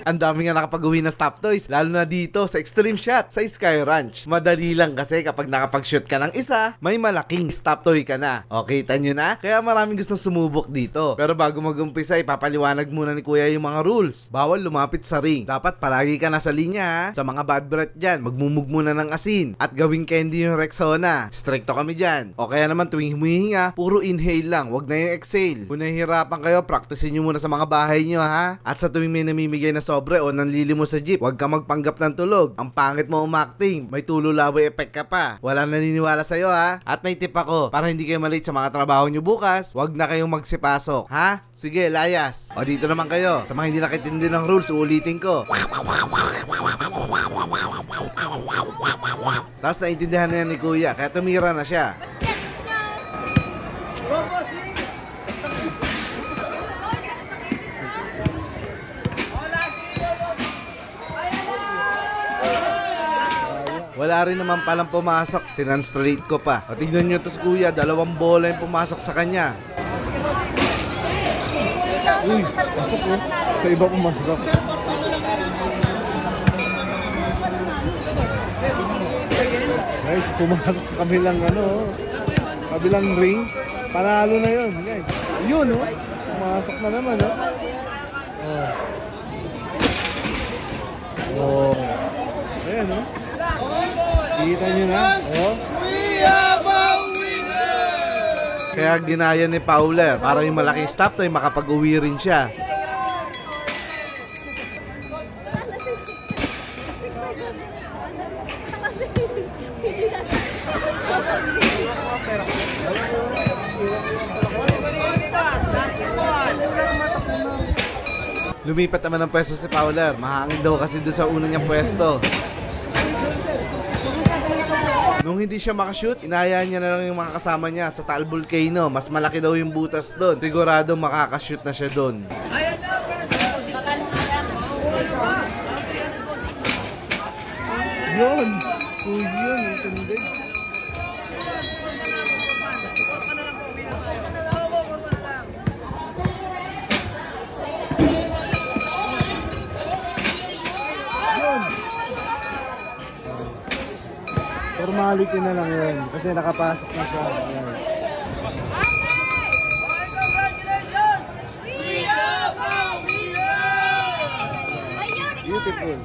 Ang dami nga nakapag-uwi na stop toys, lalo na dito sa Extreme Shot sa Sky Ranch. Madali lang kasi kapag nakapag-shoot ka ng isa, may malaking stop toy ka na. Okay, kita nyo na? Kaya maraming gustong sumubok dito. Pero bago mag-umpisa, ipapaliwanag muna ni Kuya yung mga rules. Bawal lumapit sa ring. Dapat palagi ka nasa linya ha. Sa mga bad breath dyan, magmumug muna ng asin. At gawing candy yung Rexona. Stricto kami dyan. O kaya naman tuwing humihinga, puro inhale lang. Wag na yung exhale. Kung nahihirapan kayo, practicein nyo muna sa mga bahay nyo ha. At sa tuwing may namimigay na sobre o nanlili mo sa jeep, wag ka magpanggap ng tulog. Ang pangit mo umacting. May tululaboy effect ka pa. Walang naniniwala sa'yo ha. At may tip ako, para hindi kayo malate sa mga trabaho nyo bukas, wag na kayong magsipasok. Ha? Sige, layas. O dito naman kayo. Sa mga hindi nakitindi ng rules, uulitin ko. Tapos naintindihan na yan ni Kuya, kaya tumira na siya. Wala rin naman palang pumasok, tinanstrate ko pa. O tignan nyo to si Kuya, 2 bola yung pumasok sa kanya. Uy, pasok oh. Sa iba pumasok. Guys, pumasok sa kabilang kabilang ring. Panalo na yun, guys. Yun oh, pumasok na naman oh. Oh. Ayan oh. Kita nyo na, oh. Kaya ginaya ni Fowler para yung malaking stop toy makapag-uwi rin siya. Lumipat naman ng pwesto si Fowler. Mahangin daw kasi doon sa una niyang pwesto. Nung hindi siya makashoot, inayaan niya na lang yung mga kasama niya sa Taal Volcano. Mas malaki daw yung butas doon. Sigurado makakashoot na siya doon. Yun! Yun, intindi. Formality na lang yun kasi nakapasok na siya. Beautiful.